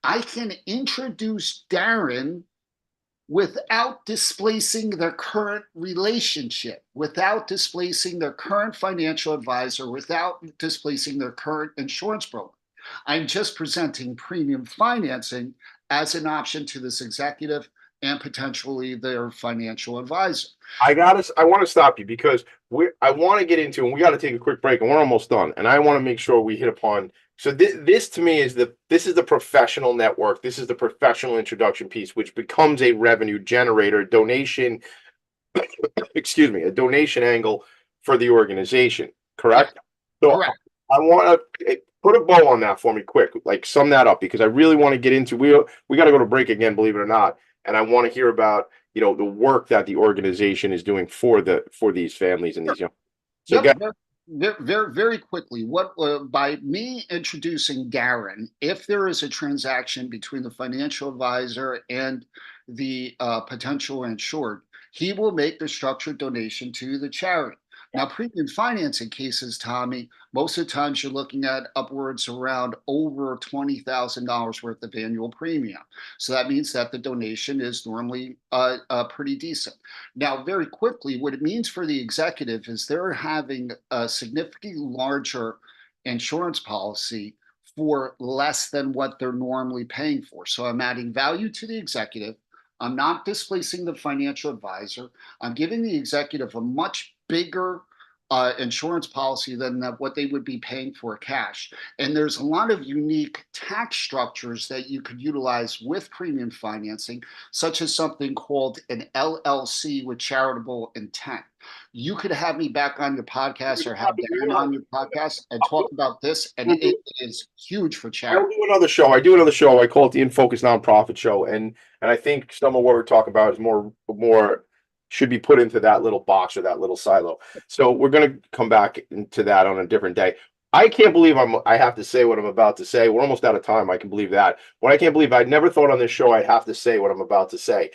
I can introduce Darren without displacing their current relationship, without displacing their current financial advisor, without displacing their current insurance broker. I'm just presenting premium financing as an option to this executive and potentially their financial advisor. I want to stop you because I want to get into, and we got to take a quick break, and we're almost done. And I want to make sure we hit upon. So this to me is the professional network. This is the professional introduction piece, which becomes a revenue generator, donation. Excuse me, a donation angle for the organization. Correct. So correct. I want to put a bow on that for me, quick. Like sum that up because I really want to get into. We got to go to break again, believe it or not. And I want to hear about the work that the organization is doing for these families and these young. So very, very quickly, by me introducing Darren, if there is a transaction between the financial advisor and the potential insured, he will make the structured donation to the charity. Now, premium financing cases, Tommy, most of the times you're looking at upwards around over $20,000 worth of annual premium. So that means that the donation is normally pretty decent. Now, very quickly, what it means for the executive is they're having a significantly larger insurance policy for less than what they're normally paying for. So I'm adding value to the executive. I'm not displacing the financial advisor. I'm giving the executive a much bigger insurance policy than what they would be paying for cash. And there's a lot of unique tax structures that you could utilize with premium financing, such as something called an LLC with charitable intent. You could have me back on your podcast or have Dan on your podcast and talk about this, and it is huge for charity. I'll do another show. I do another show. I call it the In Focus Nonprofit Show, and I think some of what we're talking about is more should be put into that little box or that little silo. So we're going to come back into that on a different day. I can't believe I have to say what I'm about to say. We're almost out of time. I can believe that. What I can't believe, I never thought on this show I'd have to say what I'm about to say.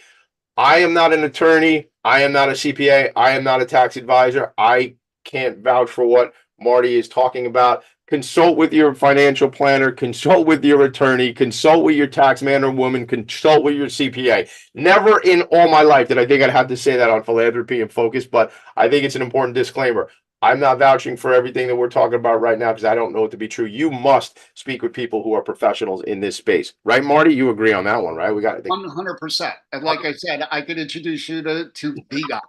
I am not an attorney. I am not a CPA. I am not a tax advisor. I can't vouch for what Marty is talking about. Consult with your financial planner, consult with your attorney, consult with your tax man or woman, consult with your CPA. Never in all my life did I think I'd have to say that on Philanthropy and Focus, but I think it's an important disclaimer. I'm not vouching for everything that we're talking about right now because I don't know it to be true. You must speak with people who are professionals in this space. Right, Marty? You agree on that one, right? We got it. 100%. And like I said, I could introduce you to the guy.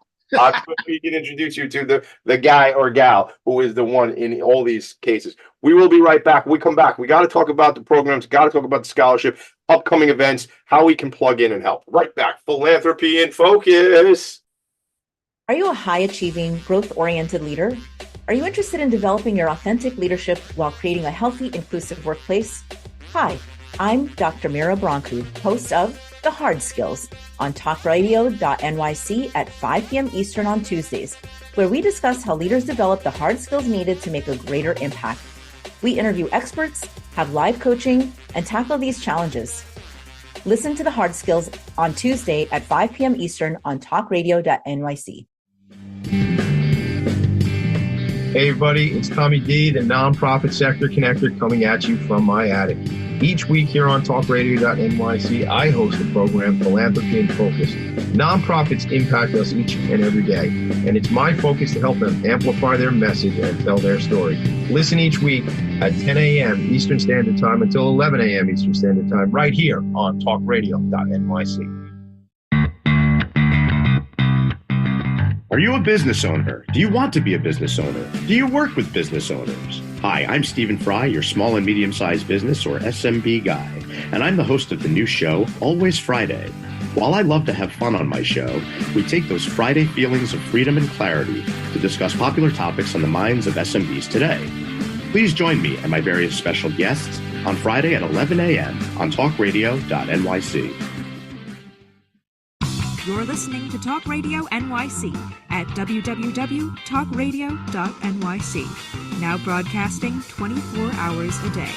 We can introduce you to the guy or gal who is the one in all these cases. We will be right back. When we come back, we got to talk about the programs, got to talk about the scholarship, upcoming events, how we can plug in and help. Right back. Philanthropy in Focus. Are you a high-achieving, growth-oriented leader? Are you interested in developing your authentic leadership while creating a healthy, inclusive workplace? Hi, I'm Dr. Mira Broncu, host of The Hard Skills on talkradio.nyc at 5 p.m. Eastern on Tuesdays, where we discuss how leaders develop the hard skills needed to make a greater impact. We interview experts, have live coaching, and tackle these challenges. Listen to The Hard Skills on Tuesday at 5 p.m. Eastern on talkradio.nyc. Hey everybody, it's Tommy D, the nonprofit sector connector, coming at you from my attic. Each week here on talkradio.nyc, I host the program Philanthropy in Focus. Nonprofits impact us each and every day, and it's my focus to help them amplify their message and tell their story. Listen each week at 10 a.m. Eastern Standard Time until 11 a.m. Eastern Standard Time, right here on talkradio.nyc. Are you a business owner? Do you want to be a business owner? Do you work with business owners? Hi, I'm Stephen Fry, your small and medium-sized business or SMB guy, and I'm the host of the new show, Always Friday. While I love to have fun on my show, we take those Friday feelings of freedom and clarity to discuss popular topics on the minds of SMBs today. Please join me and my various special guests on Friday at 11 a.m. on talkradio.nyc. You're listening to Talk Radio NYC at www.talkradio.nyc. Now broadcasting 24 hours a day.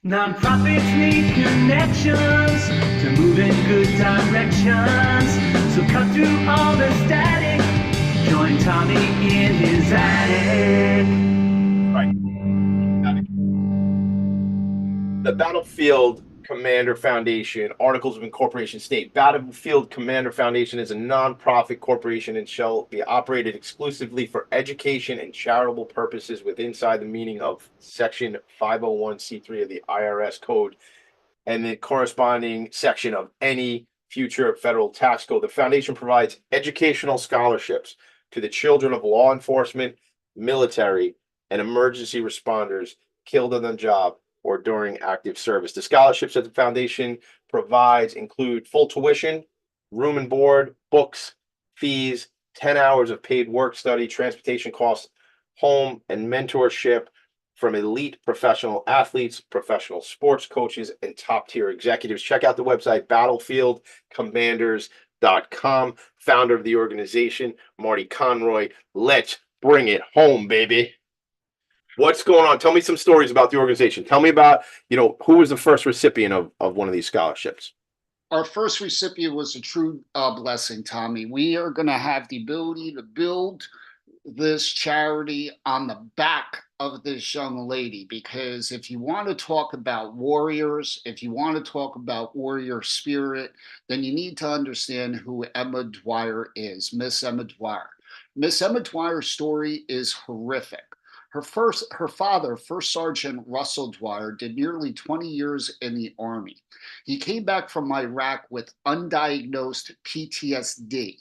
Nonprofits need connections to move in good directions. So cut through all the static. Join Tommy in his attic. Right. The Battlefield Commander Foundation, Articles of Incorporation state, Battlefield Commander Foundation is a nonprofit corporation and shall be operated exclusively for education and charitable purposes inside the meaning of Section 501c3 of the IRS Code and the corresponding section of any future federal tax code. The foundation provides educational scholarships to the children of law enforcement, military, and emergency responders killed on the job or during active service. The scholarships that the foundation provides include full tuition, room and board, books, fees, 10 hours of paid work study, transportation costs, home and mentorship from elite professional athletes, professional sports coaches, and top-tier executives. Check out the website, battlefieldcommanders.com. Founder of the organization, Marty Conroy. Let's bring it home, baby. What's going on? Tell me some stories about the organization. Tell me about, who was the first recipient of one of these scholarships? Our first recipient was a true blessing, Tommy. We are going to have the ability to build this charity on the back of this young lady, because if you want to talk about warriors, if you want to talk about warrior spirit, then you need to understand who Emma Dwyer is, Miss Emma Dwyer. Miss Emma Dwyer's story is horrific. Her father, First Sergeant Russell Dwyer, did nearly 20 years in the Army. He came back from Iraq with undiagnosed PTSD.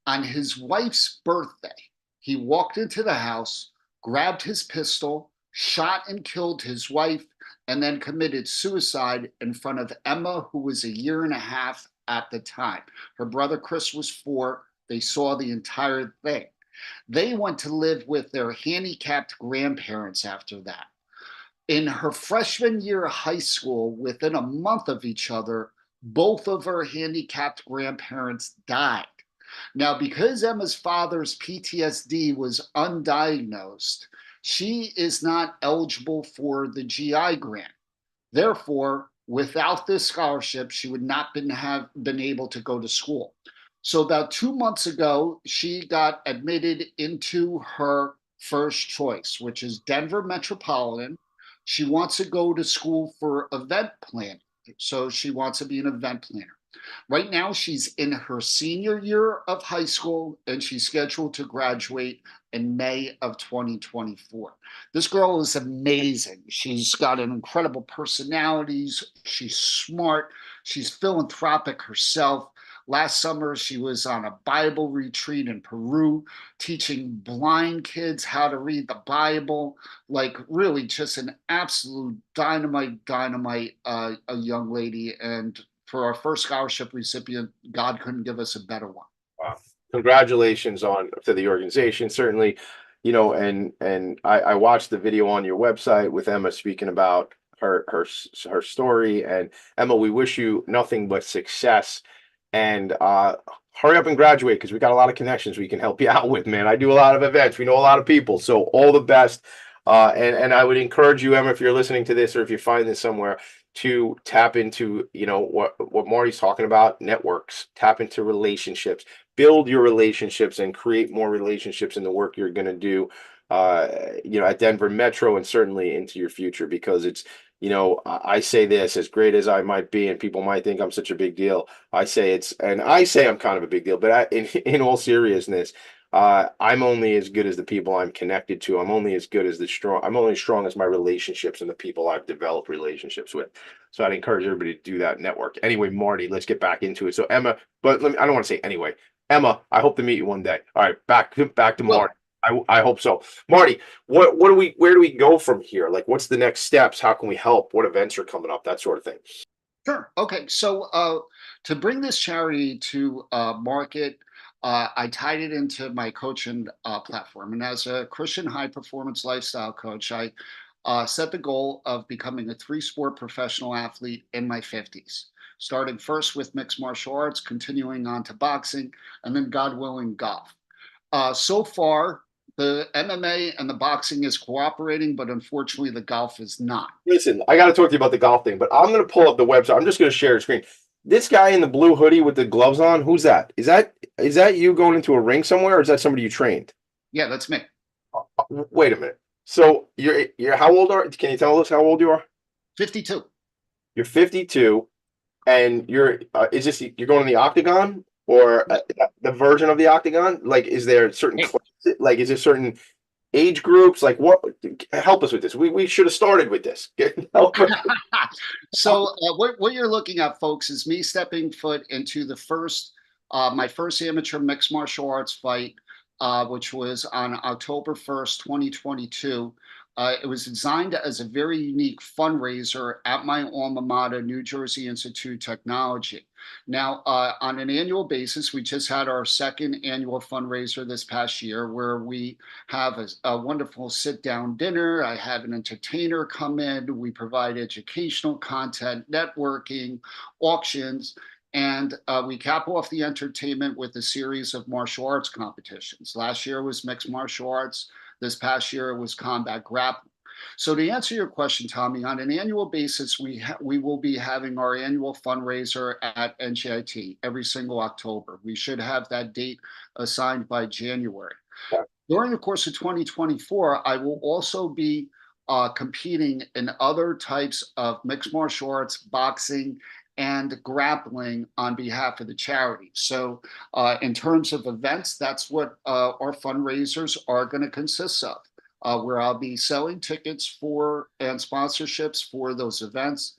On his wife's birthday, he walked into the house, grabbed his pistol, shot and killed his wife, and then committed suicide in front of Emma, who was a year and a half at the time. Her brother Chris was 4. They saw the entire thing. They went to live with their handicapped grandparents after that. In her freshman year of high school, within a month of each other, both of her handicapped grandparents died. Now, because Emma's father's PTSD was undiagnosed, she is not eligible for the GI grant. Therefore, without this scholarship, she would not have been able to go to school. So about 2 months ago, she got admitted into her first choice, which is Denver Metropolitan. She wants to go to school for event planning. So she wants to be an event planner. Right now, she's in her senior year of high school, and she's scheduled to graduate in May of 2024. This girl is amazing. She's got an incredible personality. She's smart. She's philanthropic herself. Last summer, she was on a Bible retreat in Peru, teaching blind kids how to read the Bible. Like, really just an absolute dynamite, a young lady. And for our first scholarship recipient, God couldn't give us a better one. Wow. Congratulations to the organization, certainly, and I watched the video on your website with Emma speaking about her story. And Emma, we wish you nothing but success, and hurry up and graduate, because we got a lot of connections we can help you out with, man. I do a lot of events. We know a lot of people, so all the best. And I would encourage you, Emma, if you're listening to this or if you find this somewhere, to tap into, what Marty's talking about, networks, tap into relationships, build your relationships and create more relationships in the work you're going to do, at Denver Metro and certainly into your future, because it's, I say this, as great as I might be, and people might think I'm such a big deal. I say I'm kind of a big deal, but in all seriousness, I'm only as good as the people I'm connected to. I'm only as good as I'm only as strong as my relationships and the people I've developed relationships with. So I'd encourage everybody to do that network. Anyway, Marty, let's get back into it. So Emma, I don't want to say anyway. Emma, I hope to meet you one day. All right, back to Marty. I hope so. Marty, where do we go from here? Like, what's the next steps? How can we help? What events are coming up? That sort of thing. Sure. Okay. So to bring this charity to market, I tied it into my coaching platform. And as a Christian high performance lifestyle coach, I set the goal of becoming a 3-sport professional athlete in my 50s, starting first with mixed martial arts, continuing on to boxing, and then, God willing, golf. So far, the MMA and the boxing is cooperating, but unfortunately the golf is not. Listen, I got to talk to you about the golf thing, but I'm going to pull up the website. I'm just going to share a screen. This guy in the blue hoodie with the gloves on, who's that? Is that you going into a ring somewhere, or is that somebody you trained? Yeah, that's me. Wait a minute. So you're how old are? Can you tell us how old you are? 52. You're 52, and you're going in the octagon, or the version of the octagon? Like, is there certain is there certain age groups? Like, what? Help us with this. We should have started with this. So what you're looking at, folks, is me stepping foot into my first amateur mixed martial arts fight, which was on October 1st, 2022. It was designed as a very unique fundraiser at my alma mater, New Jersey Institute of Technology. Now, on an annual basis, we just had our second annual fundraiser this past year, where we have a wonderful sit-down dinner. I have an entertainer come in. We provide educational content, networking, auctions, and we cap off the entertainment with a series of martial arts competitions. Last year was mixed martial arts. This past year it was combat grappling. So to answer your question, Tommy, on an annual basis, we will be having our annual fundraiser at NJIT every single October. We should have that date assigned by January. During the course of 2024, I will also be competing in other types of mixed martial arts, boxing, and grappling on behalf of the charity. So in terms of events, that's what our fundraisers are going to consist of, where I'll be selling tickets for and sponsorships for those events,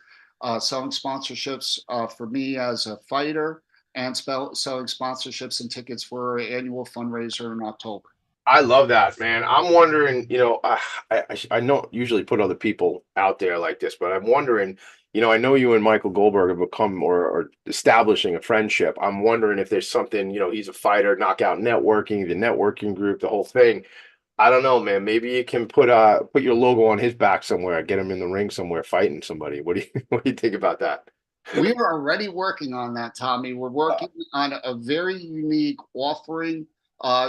selling sponsorships for me as a fighter, and selling sponsorships and tickets for our annual fundraiser in October. I love that, man. I'm wondering, I don't usually put other people out there like this, but I'm wondering, I know you and Michael Goldberg have become or establishing a friendship. I'm wondering if there's something, he's a fighter, knockout networking, the networking group, the whole thing. I don't know, man. Maybe you can put your logo on his back somewhere, get him in the ring somewhere fighting somebody. What do you think about that? We are already working on that, Tommy. We're working on a very unique offering.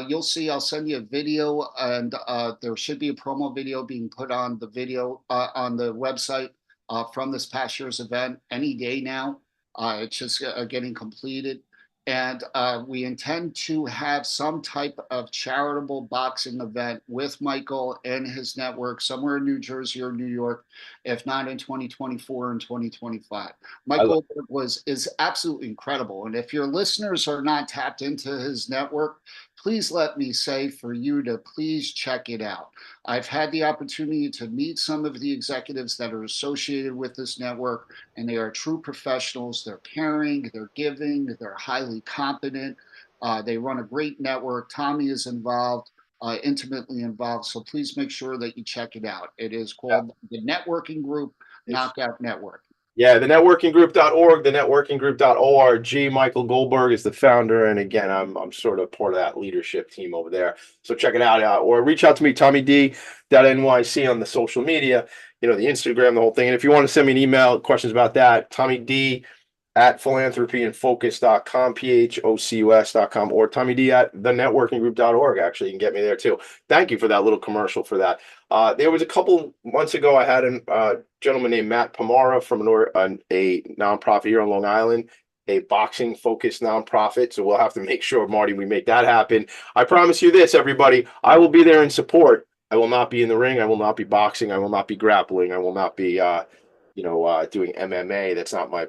You'll see, I'll send you a video, and there should be a promo video being put on the video on the website from this past year's event any day now. It's just getting completed. And we intend to have some type of charitable boxing event with Michael and his network somewhere in New Jersey or New York, if not in 2024 and 2025. Michael is absolutely incredible. And if your listeners are not tapped into his network, please let me say for you to please check it out. I've had the opportunity to meet some of the executives that are associated with this network, and they are true professionals. They're caring, they're giving, they're highly competent. They run a great network. Tommy is involved, intimately involved. So please make sure that you check it out. It is called the Networking Group, Knockout Network. Yeah, the networkinggroup.org, the networkinggroup.org. Michael Goldberg is the founder. And again, I'm sort of part of that leadership team over there. So check it out. Or reach out to me, TommyD.NYC on the social media, the Instagram, the whole thing. And if you want to send me an email, questions about that, TommyD@philanthropyandfocus.com, PHOCUS.com, or TommyD@thenetworkinggroup.org. Actually, you can get me there too. Thank you for that little commercial for that. There was a couple months ago, I had a gentleman named Matt Pomara from a nonprofit here on Long Island, a boxing focused nonprofit. So we'll have to make sure, Marty, we make that happen. I promise you this, everybody, I will be there in support. I will not be in the ring. I will not be boxing. I will not be grappling. I will not be, doing MMA. That's not my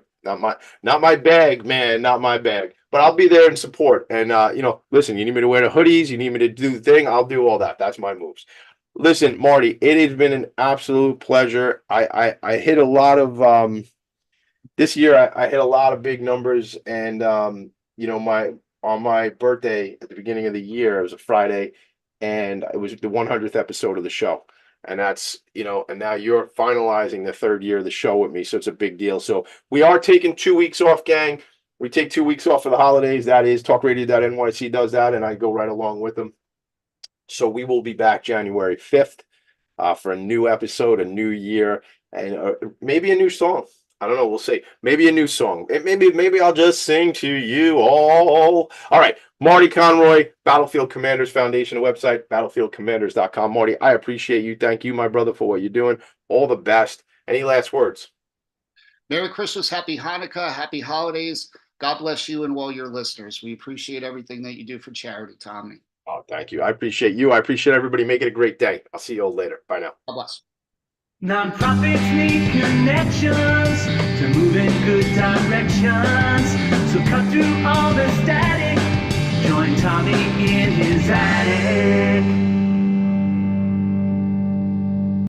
bag, man, not my bag. But I'll be there in support. And listen, you need me to wear the hoodies, you need me to do the thing, I'll do all that. That's my moves. Listen, Marty, it has been an absolute pleasure. I hit a lot of this year. I hit a lot of big numbers, and on my birthday at the beginning of the year, it was a Friday, and it was the 100th episode of the show. And that's, and now you're finalizing the third year of the show with me. So it's a big deal. So we are taking 2 weeks off, gang. We take 2 weeks off for the holidays. That is talkradio.nyc does that. And I go right along with them. So we will be back January 5th for a new episode, a new year, and maybe a new song. I don't know. We'll see. Maybe a new song. Maybe I'll just sing to you all. All right. Marty Conroy, Battlefield Commanders Foundation website, battlefieldcommanders.com. Marty, I appreciate you. Thank you, my brother, for what you're doing. All the best. Any last words? Merry Christmas, Happy Hanukkah, Happy Holidays. God bless you and all your listeners. We appreciate everything that you do for charity, Tommy. Oh, thank you. I appreciate you. I appreciate everybody. Make it a great day. I'll see you all later. Bye now. God bless. Nonprofits need connections to move in good directions.